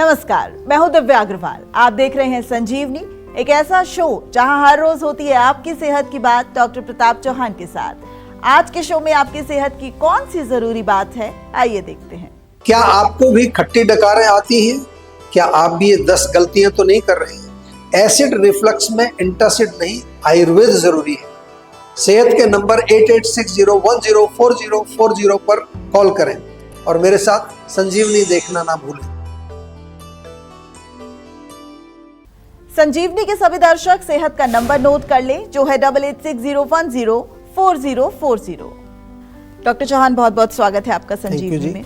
नमस्कार, मैं हूं दिव्या अग्रवाल। आप देख रहे हैं संजीवनी, एक ऐसा शो जहां हर रोज होती है आपकी सेहत की बात डॉक्टर प्रताप चौहान के साथ। आज के शो में आपकी सेहत की कौन सी जरूरी बात है, आइए देखते हैं। क्या आपको भी खट्टी डकारें आती हैं? क्या आप भी ये 10 गलतियां तो नहीं कर रहे हैं? एसिड रिफ्लक्स में एंटासिड नहीं, आयुर्वेद जरूरी है। सेहत के नंबर 8860104040 पर कॉल करें और मेरे साथ संजीवनी देखना ना भूलें। संजीवनी के सभी दर्शक सेहत का नंबर नोट कर लें, जो है 8860104040। डॉक्टर चौहान, बहुत बहुत स्वागत है आपका संजीवनी में।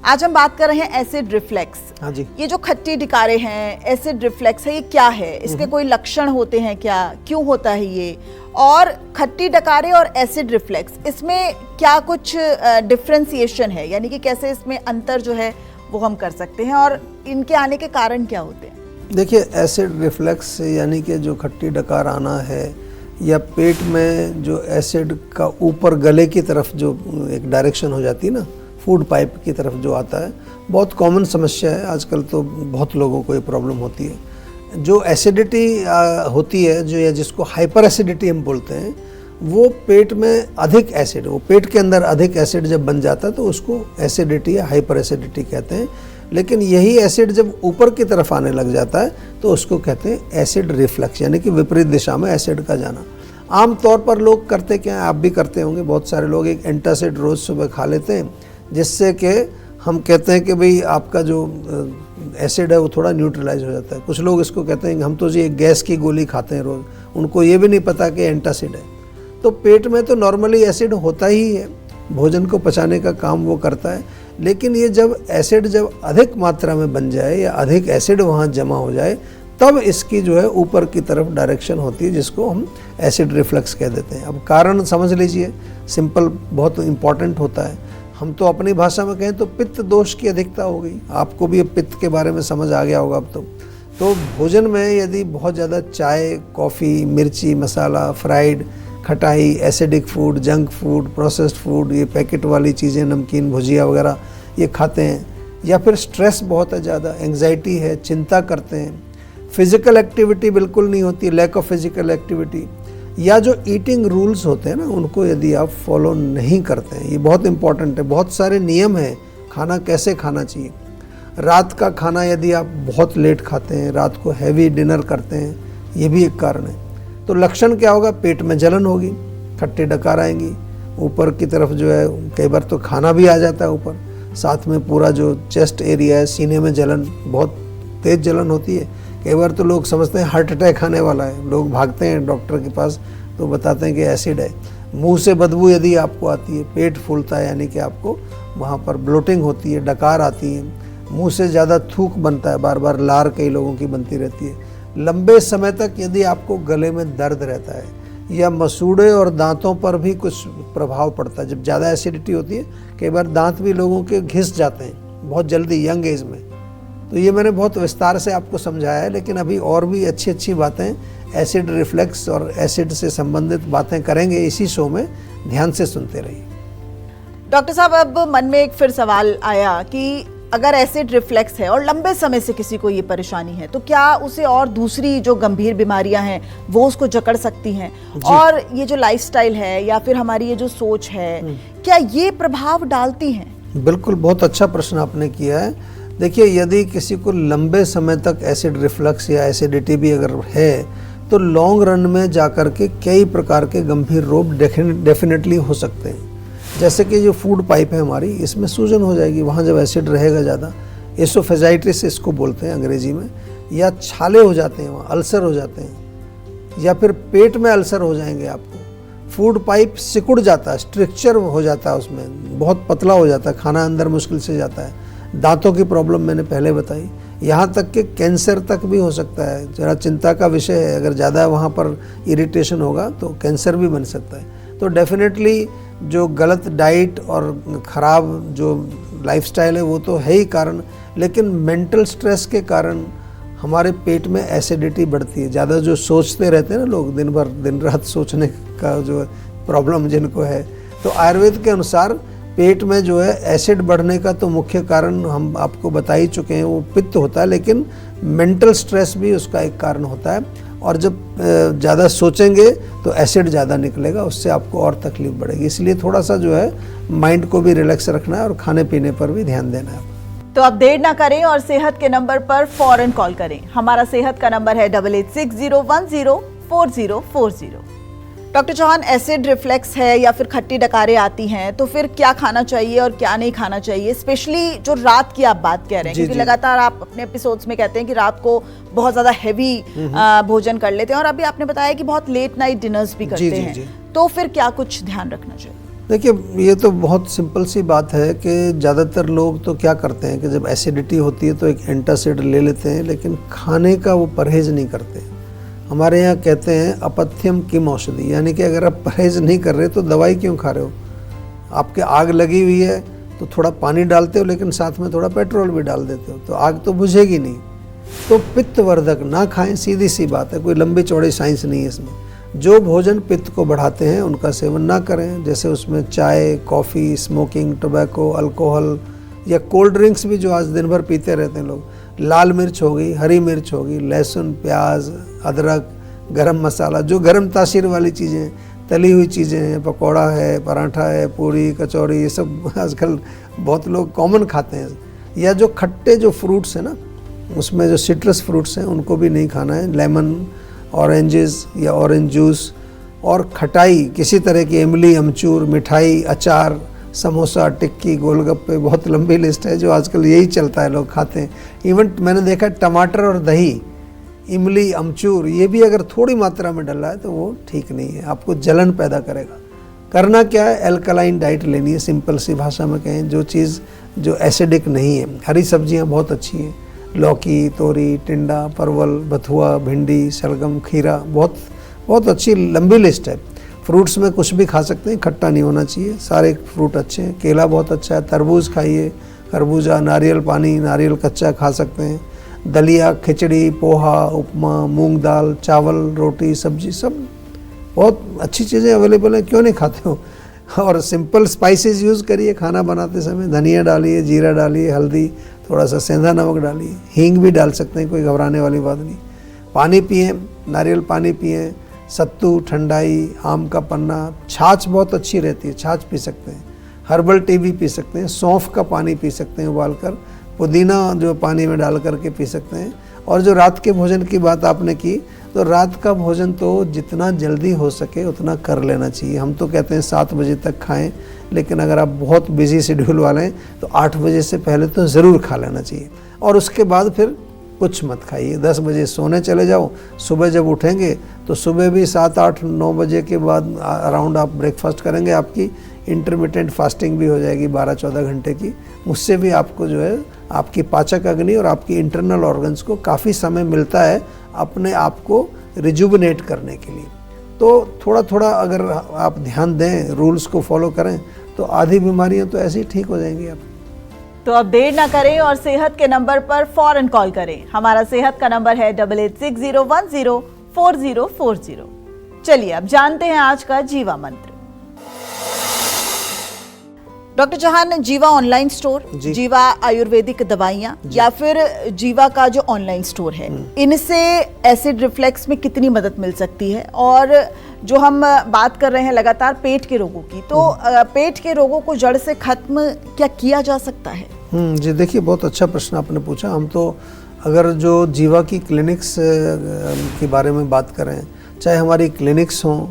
आज हम बात कर रहे हैं एसिड रिफ्लेक्स। हाँ जी। ये जो खट्टी डिकारे हैं, एसिड रिफ्लेक्स है, ये क्या है? इसके कोई लक्षण होते हैं क्या? क्यों होता है ये? और खट्टी डकारे और एसिड रिफ्लेक्स, इसमें क्या कुछ डिफरेंशिएशन है, यानी कि कैसे इसमें अंतर जो है वो हम कर सकते हैं और इनके आने के कारण क्या होते हैं? देखिए, एसिड रिफ्लेक्स यानी कि जो खट्टी डकार आना है या पेट में जो एसिड का ऊपर गले की तरफ जो एक डायरेक्शन हो जाती है ना, फूड पाइप की तरफ जो आता है, बहुत कॉमन समस्या है। आजकल तो बहुत लोगों को ये प्रॉब्लम होती है। जो एसिडिटी होती है, जो या जिसको हाइपर एसिडिटी हम बोलते हैं, वो पेट में अधिक एसिड, वो पेट के अंदर अधिक एसिड जब बन जाता है तो उसको एसिडिटी या हाइपर एसिडिटी कहते हैं। लेकिन यही एसिड जब ऊपर की तरफ आने लग जाता है तो उसको कहते हैं एसिड रिफ्लक्स, यानी कि विपरीत दिशा में एसिड का जाना। आम तौर पर लोग करते क्या है, आप भी करते होंगे, बहुत सारे लोग एक एंटासिड रोज़ सुबह खा लेते हैं, जिससे कि हम कहते हैं कि भाई आपका जो एसिड है वो थोड़ा न्यूट्रलाइज हो जाता है। कुछ लोग इसको कहते हैं कि हम तो जी एक गैस की गोली खाते हैं रोज़, उनको ये भी नहीं पता कि एंटासिड है। तो पेट में तो नॉर्मली एसिड होता ही है, भोजन को पचाने का काम वो करता है। लेकिन ये जब एसिड जब अधिक मात्रा में बन जाए या अधिक एसिड वहाँ जमा हो जाए, तब इसकी जो है ऊपर की तरफ डायरेक्शन होती है, जिसको हम एसिड रिफ्लक्स कह देते हैं। अब कारण समझ लीजिए, सिंपल, बहुत इम्पॉर्टेंट होता है। हम तो अपनी भाषा में कहें तो पित्त दोष की अधिकता हो गई। आपको भी पित्त के बारे में समझ आ गया होगा अब तो भोजन में यदि बहुत ज़्यादा चाय, कॉफ़ी, मिर्ची, मसाला, फ्राइड, खटाई, acidic food, junk food, processed food, ये पैकेट वाली चीज़ें, नमकीन, भुजिया वगैरह ये खाते हैं, या फिर स्ट्रेस बहुत है ज़्यादा, एंग्जाइटी है, चिंता करते हैं, फिज़िकल एक्टिविटी बिल्कुल नहीं होती, लैक ऑफ फिज़िकल एक्टिविटी, या जो ईटिंग रूल्स होते हैं ना, उनको यदि आप फॉलो नहीं करते हैं, ये बहुत इंपॉर्टेंट है। बहुत सारे नियम हैं खाना कैसे खाना चाहिए। रात का खाना यदि आप बहुत लेट खाते हैं, रात को हैवी डिनर करते हैं, ये भी एक कारण है। तो लक्षण क्या होगा? पेट में जलन होगी, खट्टे डकार आएंगी, ऊपर की तरफ जो है कई बार तो खाना भी आ जाता है ऊपर, साथ में पूरा जो चेस्ट एरिया है, सीने में जलन, बहुत तेज़ जलन होती है। कई बार तो लोग समझते हैं हार्ट अटैक आने वाला है, लोग भागते हैं डॉक्टर के पास, तो बताते हैं कि एसिड है। मुंह से बदबू यदि आपको आती है, पेट फूलता है, यानी कि आपको वहाँ पर ब्लोटिंग होती है, डकार आती है, मुंह से ज़्यादा थूक बनता है, बार बार लार कई लोगों की बनती रहती है, लंबे समय तक यदि आपको गले में दर्द रहता है, या मसूड़े और दांतों पर भी कुछ प्रभाव पड़ता है। जब ज़्यादा एसिडिटी होती है, कई बार दांत भी लोगों के घिस जाते हैं बहुत जल्दी, यंग एज में। तो ये मैंने बहुत विस्तार से आपको समझाया है, लेकिन अभी और भी अच्छी अच्छी बातें एसिड रिफ्लेक्स और एसिड से संबंधित बातें करेंगे इसी शो में, ध्यान से सुनते रहिए। डॉक्टर साहब, अब मन में एक फिर सवाल आया कि अगर एसिड रिफ्लेक्स है और लंबे समय से किसी को ये परेशानी है, तो क्या उसे और दूसरी जो गंभीर बीमारियां हैं वो उसको जकड़ सकती हैं? और ये जो लाइफस्टाइल है या फिर हमारी ये जो सोच है, क्या ये प्रभाव डालती हैं? बिल्कुल, बहुत अच्छा प्रश्न आपने किया है। देखिए, यदि किसी को लंबे समय तक एसिड रिफ्लक्स या एसिडिटी भी अगर है, तो लॉन्ग रन में जाकर के कई प्रकार के गंभीर रोग डेफिनेटली हो सकते हैं। जैसे कि जो फूड पाइप है हमारी, इसमें सूजन हो जाएगी, वहाँ जब एसिड रहेगा ज़्यादा, एसोफेजाइटिस इसको बोलते हैं अंग्रेजी में, या छाले हो जाते हैं, वहाँ अल्सर हो जाते हैं, या फिर पेट में अल्सर हो जाएंगे आपको। फूड पाइप सिकुड़ जाता है, स्ट्रक्चर हो जाता है, उसमें बहुत पतला हो जाता है, खाना अंदर मुश्किल से जाता है। दांतों की प्रॉब्लम मैंने पहले बताई, यहाँ तक कि कैंसर तक भी हो सकता है। जरा चिंता का विषय है, अगर ज़्यादा वहाँ पर इरिटेशन होगा तो कैंसर भी बन सकता है। तो डेफिनेटली जो गलत डाइट और ख़राब जो लाइफस्टाइल है वो तो है ही कारण, लेकिन मेंटल स्ट्रेस के कारण हमारे पेट में एसिडिटी बढ़ती है। ज़्यादा जो सोचते रहते हैं ना लोग, दिन भर दिन रात सोचने का जो प्रॉब्लम जिनको है, तो आयुर्वेद के अनुसार पेट में जो है एसिड बढ़ने का तो मुख्य कारण हम आपको बता ही चुके हैं, वो पित्त होता है, लेकिन मेंटल स्ट्रेस भी उसका एक कारण होता है। और जब ज़्यादा सोचेंगे तो एसिड ज़्यादा निकलेगा, उससे आपको और तकलीफ बढ़ेगी। इसलिए थोड़ा सा जो है माइंड को भी रिलैक्स रखना है और खाने पीने पर भी ध्यान देना है। तो अब देर ना करें और सेहत के नंबर पर फौरन कॉल करें। हमारा सेहत का नंबर है 8860104040। डॉक्टर चौहान, एसिड रिफ्लेक्स है या फिर खट्टी डकारें आती हैं, तो फिर क्या खाना चाहिए और क्या नहीं खाना चाहिए? स्पेशली जो रात की आप बात कह रहे हैं, क्योंकि लगातार आप अपने एपिसोड्स में कहते हैं कि रात को बहुत ज्यादा हैवी भोजन कर लेते हैं, और अभी आपने बताया कि बहुत लेट नाइट डिनर्स भी करते हैं, तो फिर क्या कुछ ध्यान रखना चाहिए? देखिए, ये तो बहुत सिंपल सी बात है कि ज़्यादातर लोग तो क्या करते हैं कि जब एसिडिटी होती है तो एक एंटासिड ले लेते हैं, लेकिन खाने का वो परहेज़ नहीं करते। हमारे यहाँ कहते हैं अपथ्यम किम औषधि, यानी कि अगर आप परहेज़ नहीं कर रहे तो दवाई क्यों खा रहे हो? आपके आग लगी हुई है तो थोड़ा पानी डालते हो, लेकिन साथ में थोड़ा पेट्रोल भी डाल देते हो, तो आग तो बुझेगी नहीं। तो पित्तवर्धक ना खाएं, सीधी सी बात है, कोई लंबी चौड़ी साइंस नहीं है इसमें। जो भोजन पित्त को बढ़ाते हैं उनका सेवन ना करें, जैसे उसमें चाय, कॉफ़ी, स्मोकिंग, टोबैको, अल्कोहल या कोल्ड ड्रिंक्स भी जो आज दिन भर पीते रहते हैं लोग। लाल मिर्च हो गई, हरी मिर्च हो गई, लहसुन, प्याज, अदरक, गरम मसाला, जो गरम तासीर वाली चीज़ें, तली हुई चीज़ें हैं, पकौड़ा है, पराठा है, पूरी, कचौड़ी, ये सब आजकल बहुत लोग कॉमन खाते हैं। या जो खट्टे जो फ्रूट्स हैं ना, उसमें जो सिट्रस फ्रूट्स हैं उनको भी नहीं खाना है। लेमन, ऑरेंजेस या ऑरेंज जूस, और खटाई किसी तरह की, इमली, अमचूर, मिठाई, अचार, समोसा, टिक्की, गोलगप्पे, बहुत लंबी लिस्ट है जो आजकल यही चलता है, लोग खाते हैं। इवन मैंने देखा टमाटर और दही, इमली, अमचूर, ये भी अगर थोड़ी मात्रा में डला है तो वो ठीक नहीं है, आपको जलन पैदा करेगा। करना क्या है, एल्कलाइन डाइट लेनी है, सिंपल सी भाषा में कहें, जो चीज़ जो एसिडिक नहीं है। हरी सब्जियां बहुत अच्छी हैं, लौकी, तोरी, टिंडा, परवल, बथुआ, भिंडी, शलगम, खीरा, बहुत अच्छी लंबी लिस्ट है। फ्रूट्स में कुछ भी खा सकते हैं, खट्टा नहीं होना चाहिए, सारे फ्रूट अच्छे हैं। केला बहुत अच्छा है, तरबूज खाइए, खरबूजा, नारियल पानी, नारियल कच्चा खा सकते हैं। दलिया, खिचड़ी, पोहा, उपमा, मूंग दाल, चावल, रोटी, सब्जी, सब बहुत अच्छी चीज़ें अवेलेबल हैं, क्यों नहीं खाते हो? और सिंपल स्पाइसेस यूज़ करिए खाना बनाते समय, धनिया डालिए, जीरा डालिए, हल्दी, थोड़ा सा सेंधा नमक डालिए, हींग भी डाल सकते हैं, कोई घबराने वाली बात नहीं। पानी पिएं, नारियल पानी पिएं, सत्तू, ठंडाई, आम का पन्ना, छाछ बहुत अच्छी रहती है, छाछ पी सकते हैं। हर्बल टी भी पी सकते हैं, सौंफ का पानी पी सकते हैं उबालकर, पुदीना जो पानी में डाल करके पी सकते हैं। और जो रात के भोजन की बात आपने की, तो रात का भोजन तो जितना जल्दी हो सके उतना कर लेना चाहिए। हम तो कहते हैं 7 बजे तक खाएं, लेकिन अगर आप बहुत बिजी शेड्यूल वाले हैं तो 8 बजे से पहले तो ज़रूर खा लेना चाहिए। और उसके बाद फिर कुछ मत खाइए, 10 बजे सोने चले जाओ। सुबह जब उठेंगे तो सुबह भी 7, 8, 9 बजे के बाद अराउंड आप ब्रेकफास्ट करेंगे, आपकी इंटरमिटेंट फास्टिंग भी हो जाएगी 12-14 घंटे की। उससे भी आपको जो है आपकी पाचक अग्नि और आपकी इंटरनल ऑर्गन्स को काफ़ी समय मिलता है अपने आप को रिजुविनेट करने के लिए। तो थोड़ा थोड़ा अगर आप ध्यान दें, रूल्स को फॉलो करें, तो आधी बीमारियां तो ऐसे ही ठीक हो जाएंगी आप। तो अब देर ना करें और सेहत के नंबर पर फौरन कॉल करें। हमारा सेहत का नंबर है 8860104040। चलिए अब जानते हैं आज का जीवा मंत्र। डॉक्टर चौहान, जीवा ऑनलाइन स्टोर, जीवा आयुर्वेदिक दवाइयाँ या फिर जीवा का जो ऑनलाइन स्टोर है, इनसे एसिड रिफ्लेक्स में कितनी मदद मिल सकती है? और जो हम बात कर रहे हैं लगातार पेट के रोगों की, तो पेट के रोगों को जड़ से खत्म क्या किया जा सकता है? जी देखिए, बहुत अच्छा प्रश्न आपने पूछा। हम तो अगर जो जीवा की क्लिनिक्स के बारे में बात करें, चाहे हमारी क्लिनिक्स हों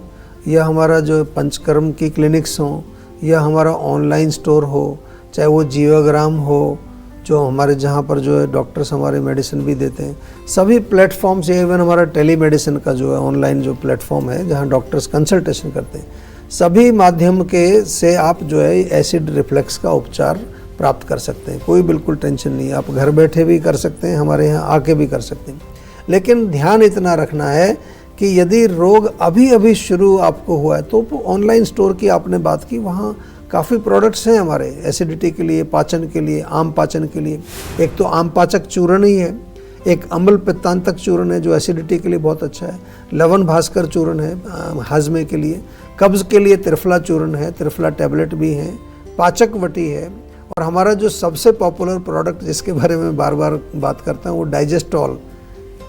या हमारा जो पंचकर्म की क्लिनिक्स हों या हमारा ऑनलाइन स्टोर हो, चाहे वो जीवाग्राम हो जो हमारे जहाँ पर जो है डॉक्टर्स हमारे मेडिसिन भी देते हैं, सभी प्लेटफॉर्म्स, इवन हमारा टेली मेडिसिन का जो है ऑनलाइन जो प्लेटफॉर्म है जहाँ डॉक्टर्स कंसल्टेशन करते हैं, सभी माध्यम के से आप जो है एसिड रिफ्लेक्स का उपचार प्राप्त कर सकते हैं। कोई बिल्कुल टेंशन नहीं है, आप घर बैठे भी कर सकते हैं, हमारे यहाँ आके भी कर सकते हैं। लेकिन ध्यान इतना रखना है कि यदि रोग अभी अभी शुरू आपको हुआ है तो ऑनलाइन स्टोर की आपने बात की, वहाँ काफ़ी प्रोडक्ट्स हैं हमारे एसिडिटी के लिए, पाचन के लिए, आम पाचन के लिए। एक तो आम पाचक चूर्ण ही है, एक अम्ल पित्तांतक चूर्ण है जो एसिडिटी के लिए बहुत अच्छा है, लवन भास्कर चूर्ण है हाजमे के लिए, कब्ज़ के लिए त्रिफला चूर्ण है, त्रिफला टैबलेट भी हैं, पाचक वटी है, और हमारा जो सबसे पॉपुलर प्रोडक्ट जिसके बारे में बार बार बात करता हूँ वो डाइजेस्टॉल।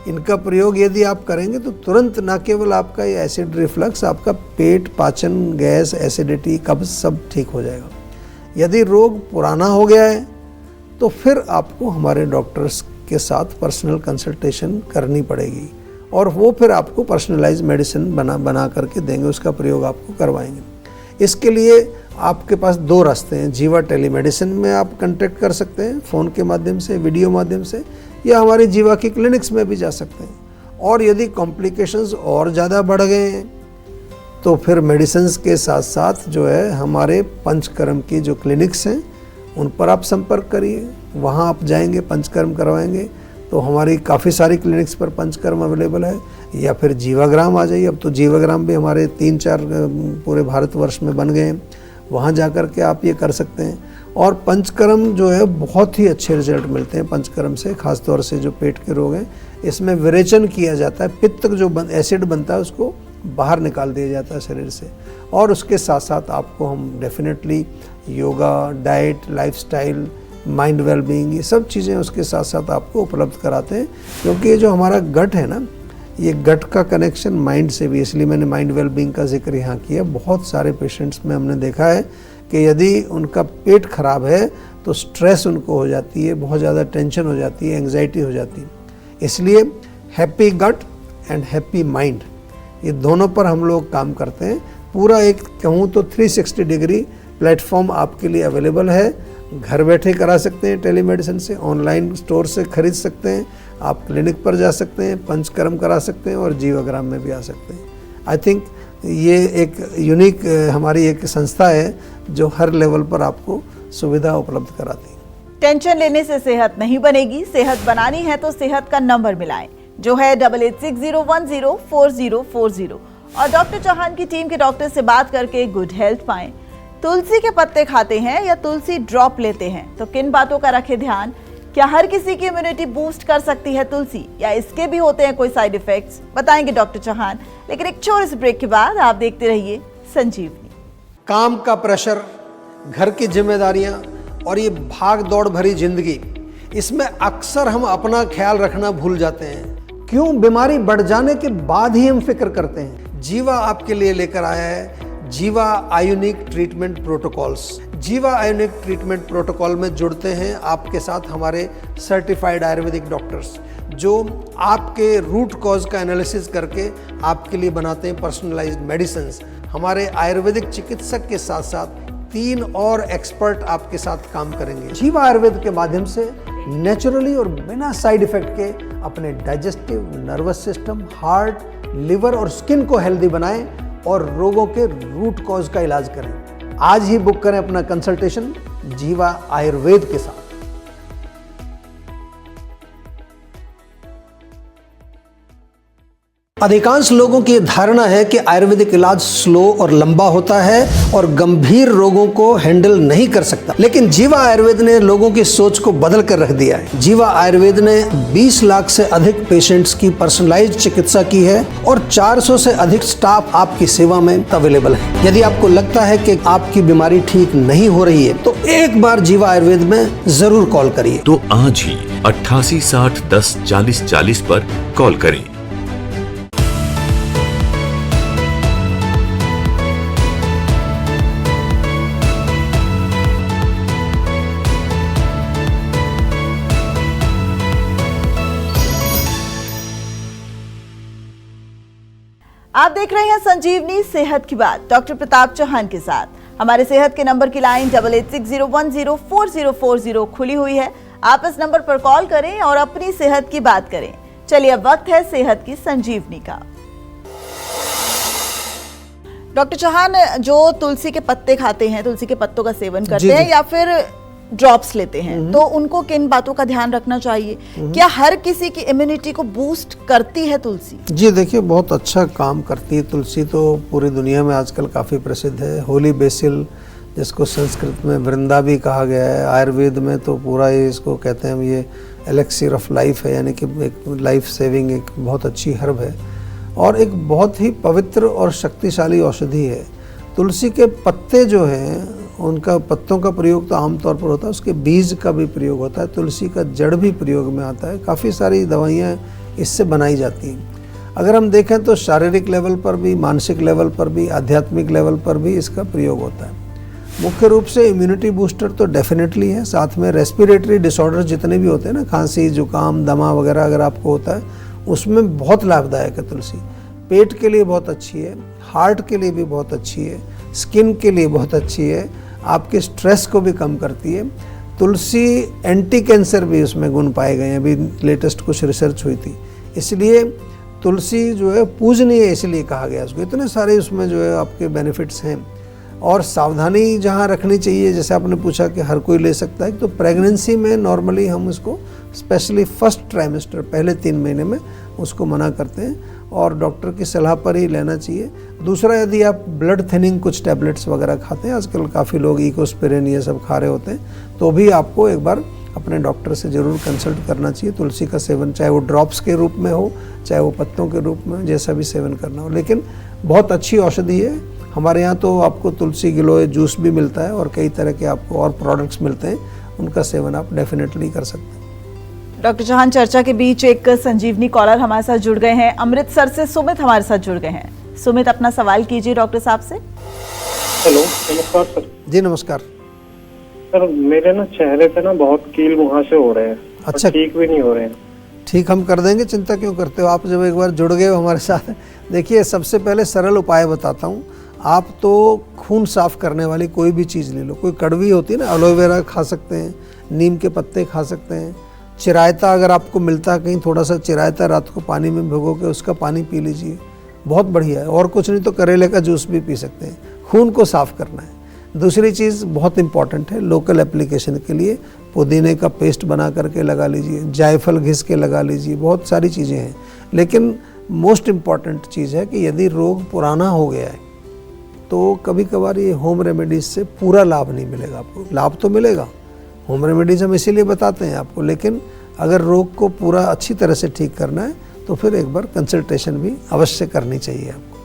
इनका प्रयोग यदि आप करेंगे तो तुरंत न केवल आपका ये एसिड रिफ्लक्स, आपका पेट, पाचन, गैस, एसिडिटी, कब्ज सब ठीक हो जाएगा। यदि रोग पुराना हो गया है तो फिर आपको हमारे डॉक्टर्स के साथ पर्सनल कंसल्टेशन करनी पड़ेगी, और वो फिर आपको पर्सनलाइज मेडिसिन बना करके देंगे, उसका प्रयोग आपको करवाएंगे। इसके लिए आपके पास 2 रास्ते हैं। जीवा टेलीमेडिसिन में आप कांटेक्ट कर सकते हैं फ़ोन के माध्यम से, वीडियो माध्यम से, या हमारी जीवा की क्लिनिक्स में भी जा सकते हैं। और यदि कॉम्प्लिकेशंस और ज़्यादा बढ़ गए हैं तो फिर मेडिसिन्स के साथ साथ जो है हमारे पंचकर्म की जो क्लिनिक्स हैं उन पर आप संपर्क करिए, वहाँ आप जाएंगे, पंचकर्म करवाएंगे तो हमारी काफ़ी सारी क्लिनिक्स पर पंचकर्म अवेलेबल है। या फिर जीवाग्राम आ जाइए, अब तो जीवाग्राम भी हमारे 3-4 पूरे भारतवर्ष में बन गए हैं, वहाँ जा कर के आप ये कर सकते हैं। और पंचकर्म जो है बहुत ही अच्छे रिजल्ट मिलते हैं पंचकर्म से, खासतौर से जो पेट के रोग हैं इसमें विरेचन किया जाता है, पित्त जो एसिड बनता है उसको बाहर निकाल दिया जाता है शरीर से। और उसके साथ साथ आपको हम definitely yoga, diet, lifestyle, mind wellbeing, ये सब चीज़ें उसके साथ साथ आपको उपलब्ध कराते हैं, क्योंकि ये जो हमारा गट है ना, ये गट का कनेक्शन माइंड से भी, इसलिए मैंने माइंड वेलबींग का जिक्र यहाँ किया। बहुत सारे पेशेंट्स में हमने देखा है कि यदि उनका पेट खराब है तो स्ट्रेस उनको हो जाती है, बहुत ज़्यादा टेंशन हो जाती है, एंग्जाइटी हो जाती है। इसलिए happy gut and happy mind, ये दोनों पर हम लोग काम करते हैं। पूरा एक कहूँ तो 360 डिग्री प्लेटफॉर्म आपके लिए अवेलेबल है। घर बैठे करा सकते हैं टेलीमेडिसिन से, ऑनलाइन स्टोर से खरीद सकते हैं, आप क्लिनिक पर जा सकते हैं, पंचकर्म करा सकते हैं, और जीवाग्राम में भी आ सकते हैं। आई थिंक ये एक यूनिक हमारी एक संस्था है जो हर लेवल पर आपको सुविधा उपलब्ध कराती है। टेंशन लेने से सेहत नहीं बनेगी, सेहत बनानी है तो सेहत का नंबर मिलाएं, जो है 8860104040, और डॉक्टर चौहान की टीम के डॉक्टर से बात करके गुड हेल्थ पाएं। तुलसी के पत्ते खाते हैं या तुलसी ड्रॉप लेते हैं तो किन बातों का रखें ध्यान? क्या हर किसी की इम्यूनिटी बूस्ट कर सकती है तुलसी, या इसके भी होते हैं कोई साइड इफेक्ट्स? बताएंगे डॉक्टर चौहान, लेकिन एक छोटे से ब्रेक के बाद आप देखते रहिए संजीवनी। काम का प्रेशर, घर की जिम्मेदारियां और ये भाग दौड़ भरी जिंदगी, इसमें अक्सर हम अपना ख्याल रखना भूल जाते हैं। क्यों? बीमारी बढ़ जाने के बाद ही हम फिक्र करते हैं। जीवा आपके लिए लेकर आया है जीवा आयोनिक ट्रीटमेंट प्रोटोकॉल्स। जीवा आयोनिक ट्रीटमेंट प्रोटोकॉल में जुड़ते हैं आपके साथ हमारे सर्टिफाइड आयुर्वेदिक डॉक्टर्स, जो आपके रूट कॉज का एनालिसिस करके आपके लिए बनाते हैं पर्सनलाइज्ड मेडिसिन्स। हमारे आयुर्वेदिक चिकित्सक के साथ साथ 3 और एक्सपर्ट आपके साथ काम करेंगे। जीवा आयुर्वेद के माध्यम से नेचुरली और बिना साइड इफेक्ट के अपने digestive, nervous system, heart, liver और स्किन को हेल्दी बनाएं और रोगों के रूट कॉज का इलाज करें। आज ही बुक करें अपना कंसल्टेशन जीवा आयुर्वेद के साथ। अधिकांश लोगों की धारणा है कि आयुर्वेदिक इलाज स्लो और लंबा होता है और गंभीर रोगों को हैंडल नहीं कर सकता, लेकिन जीवा आयुर्वेद ने लोगों की सोच को बदल कर रख दिया है। जीवा आयुर्वेद ने 20 लाख से अधिक पेशेंट्स की पर्सनलाइज्ड चिकित्सा की है और 400 से अधिक स्टाफ आपकी सेवा में अवेलेबल है। यदि आपको लगता है कि आपकी बीमारी ठीक नहीं हो रही है तो एक बार जीवा आयुर्वेद में जरूर कॉल करिए। तो आज ही 88 60 10 40 40 पर कॉल करें। आप देख रहे हैं संजीवनी सेहत की बात डॉक्टर प्रताप चौहान के साथ। हमारे सेहत के नंबर की लाइन 8860104040 खुली हुई है। आप इस नंबर पर कॉल करें और अपनी सेहत की बात करें। चलिए अब वक्त है सेहत की संजीवनी का। डॉक्टर चौहान, जो तुलसी के पत्ते खाते हैं, तुलसी के पत्तों का सेवन करते हैं या फिर ड्रॉप्स लेते हैं, तो उनको किन बातों का ध्यान रखना चाहिए? क्या हर किसी की इम्यूनिटी को बूस्ट करती है तुलसी? जी देखिए, बहुत अच्छा काम करती है तुलसी, तो पूरी दुनिया में आजकल काफ़ी प्रसिद्ध है। होली बेसिल, जिसको संस्कृत में वृंदा भी कहा गया है, आयुर्वेद में तो पूरा ये इसको कहते हैं, ये एलेक्सिर ऑफ लाइफ है, यानी कि एक लाइफ सेविंग एक बहुत अच्छी हर्ब है और एक बहुत ही पवित्र और शक्तिशाली औषधि है। तुलसी के पत्ते जो हैं उनका पत्तों का प्रयोग तो आमतौर पर होता है, उसके बीज का भी प्रयोग होता है, तुलसी का जड़ भी प्रयोग में आता है। काफ़ी सारी दवाइयाँ इससे बनाई जाती हैं। अगर हम देखें तो शारीरिक लेवल पर भी, मानसिक लेवल पर भी, आध्यात्मिक लेवल पर भी इसका प्रयोग होता है। मुख्य रूप से इम्यूनिटी बूस्टर तो डेफिनेटली है, साथ में रेस्पिरेटरी डिसऑर्डर जितने भी होते हैं ना, खांसी, जुकाम, दमा वगैरह अगर आपको होता है, उसमें बहुत लाभदायक है तुलसी। पेट के लिए बहुत अच्छी है, हार्ट के लिए भी बहुत अच्छी है, स्किन के लिए बहुत अच्छी है, आपके स्ट्रेस को भी कम करती है। तुलसी एंटी कैंसर भी उसमें गुण पाए गए हैं, अभी लेटेस्ट कुछ रिसर्च हुई थी। इसलिए तुलसी जो है पूजनीय इसलिए कहा गया उसको, इतने सारे उसमें जो है आपके बेनिफिट्स हैं। और सावधानी जहाँ रखनी चाहिए, जैसे आपने पूछा कि हर कोई ले सकता है, तो प्रेगनेंसी में नॉर्मली हम उसको स्पेशली फर्स्ट ट्राइमेस्टर, पहले 3 महीने में उसको मना करते हैं और डॉक्टर की सलाह पर ही लेना चाहिए। दूसरा, यदि आप ब्लड थिनिंग कुछ टैबलेट्स वगैरह खाते हैं, आजकल काफ़ी लोग इकोस्पिरिन ये सब खा रहे होते हैं, तो भी आपको एक बार अपने डॉक्टर से ज़रूर कंसल्ट करना चाहिए। तुलसी का सेवन चाहे वो ड्रॉप्स के रूप में हो, चाहे वो पत्तों के रूप में, जैसा भी सेवन करना हो, लेकिन बहुत अच्छी औषधि है। हमारे यहाँ तो आपको तुलसी गिलोय जूस भी मिलता है और कई तरह के आपको और प्रोडक्ट्स मिलते हैं, उनका सेवन आप डेफिनेटली कर सकते हैं। डॉक्टर चौहान, चर्चा के बीच एक संजीवनी कॉलर हमारे साथ जुड़ गए हैं। अमृतसर से सुमित हमारे साथ जुड़ गए हैं। सुमित, अपना सवाल कीजिए डॉक्टर साहब से। हेलो, नमस्कार सर। जी नमस्कार सर, मेरे ना चेहरे पे ना बहुत कील मुहासे हो रहे हैं। अच्छा, ठीक भी नहीं हो रहे हैं। ठीक, हम कर देंगे, चिंता क्यों करते हो आप, जब एक बार जुड़ गए हो हमारे साथ। देखिए, सबसे पहले सरल उपाय बताता हूँ। आप तो खून साफ करने वाली कोई भी चीज़ ले लो, कोई कड़वी होती है ना, एलोवेरा खा सकते हैं, नीम के पत्ते खा सकते हैं, चिरायता अगर आपको मिलता है कहीं, थोड़ा सा चिरायता रात को पानी में भिगो के उसका पानी पी लीजिए, बहुत बढ़िया है। और कुछ नहीं तो करेले का जूस भी पी सकते हैं, खून को साफ करना है। दूसरी चीज़ बहुत इंपॉर्टेंट है लोकल एप्लीकेशन के लिए, पुदीने का पेस्ट बना करके लगा लीजिए, जायफल घिस के लगा लीजिए, बहुत सारी चीज़ें हैं। लेकिन मोस्ट इम्पॉर्टेंट चीज़ है कि यदि रोग पुराना हो गया है तो कभी कभार ये होम रेमेडीज़ से पूरा लाभ नहीं मिलेगा आपको। लाभ तो मिलेगा, होम रेमेडीज़ हम इसीलिए बताते हैं आपको, लेकिन अगर रोग को पूरा अच्छी तरह से ठीक करना है तो फिर एक बार कंसल्टेशन भी अवश्य करनी चाहिए आपको।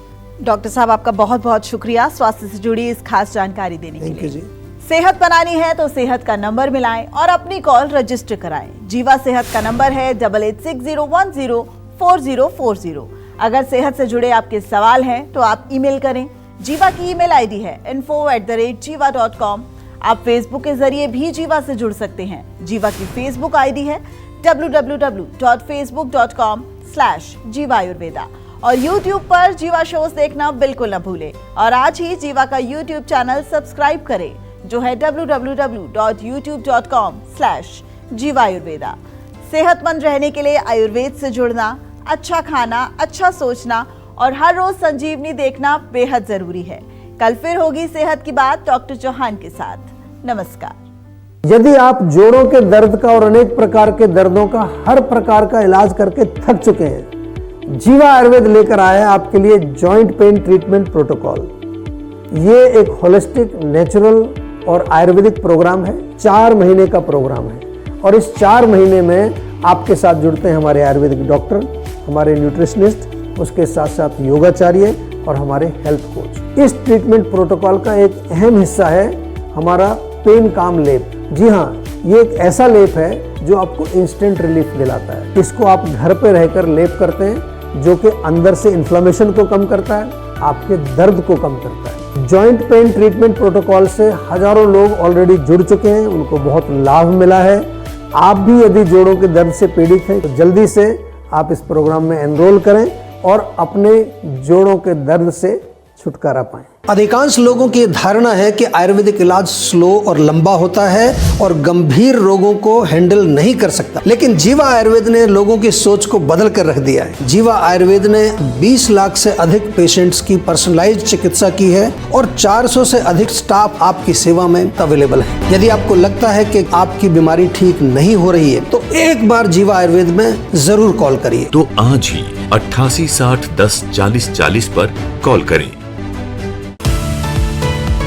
डॉक्टर साहब, आपका बहुत बहुत शुक्रिया स्वास्थ्य से जुड़ी इस खास जानकारी देने के लिए। थैंक यू जी। सेहत बनानी है तो सेहत का नंबर मिलाएं और अपनी कॉल रजिस्टर कराएं। जीवा सेहत का नंबर है 8860104040। अगर सेहत से जुड़े आपके सवाल हैं तो आप ईमेल करें। जीवा की ईमेल आईडी है info@jiva.com। आप फेसबुक के जरिए भी जीवा से जुड़ सकते हैं। जीवा की फेसबुक आईडी है www.facebook.com/जीवा आयुर्वेदा। और YouTube पर जीवा शोज देखना बिल्कुल न भूलें। और आज ही जीवा का YouTube चैनल सब्सक्राइब करें, जो है www.youtube.com/जीवा आयुर्वेदा। सेहतमंद रहने के लिए आयुर्वेद से जुड़ना, अच्छा खाना, अच्छा सोचना और हर रोज संजीवनी देखना बेहद जरूरी है। कल फिर होगी सेहत की बात डॉक्टर चौहान के साथ। नमस्कार। यदि आप जोड़ों के दर्द का और अनेक प्रकार के दर्दों का हर प्रकार का इलाज करके थक चुके हैं, जीवा आयुर्वेद लेकर आया है आपके लिए जॉइंट पेन ट्रीटमेंट प्रोटोकॉल। ये एक होलिस्टिक, नेचुरल और आयुर्वेदिक प्रोग्राम है। 4 महीने का प्रोग्राम है और इस 4 महीने में आपके साथ जुड़ते हैं हमारे आयुर्वेदिक डॉक्टर, हमारे न्यूट्रिशनिस्ट, उसके साथ साथ योगाचार्य और हमारे हेल्थ कोच। इस ट्रीटमेंट प्रोटोकॉल का एक अहम हिस्सा है हमारा पेन काम लेप। जी हाँ, ये एक ऐसा लेप है जो आपको इंस्टेंट रिलीफ दिलाता है। इसको आप घर पे रहकर लेप करते हैं, जो कि अंदर से इन्फ्लेमेशन को कम करता है, आपके दर्द को कम करता है। जॉइंट पेन ट्रीटमेंट प्रोटोकॉल से हजारों लोग ऑलरेडी जुड़ चुके हैं, उनको बहुत लाभ मिला है। आप भी यदि जोड़ों के दर्द से पीड़ित हैं तो जल्दी से आप इस प्रोग्राम में एनरोल करें और अपने जोड़ों के दर्द से छुटकारा पाएं। अधिकांश लोगों की धारणा है कि आयुर्वेदिक इलाज स्लो और लंबा होता है और गंभीर रोगों को हैंडल नहीं कर सकता, लेकिन जीवा आयुर्वेद ने लोगों की सोच को बदल कर रख दिया है। जीवा आयुर्वेद ने 20 लाख से अधिक पेशेंट्स की पर्सनलाइज्ड चिकित्सा की है और 400 से अधिक स्टाफ आपकी सेवा में अवेलेबल है। यदि आपको लगता है कि आपकी बीमारी ठीक नहीं हो रही है तो एक बार जीवा आयुर्वेद में जरूर कॉल करिए। तो आज ही 88 60 10 40 40 पर कॉल करें।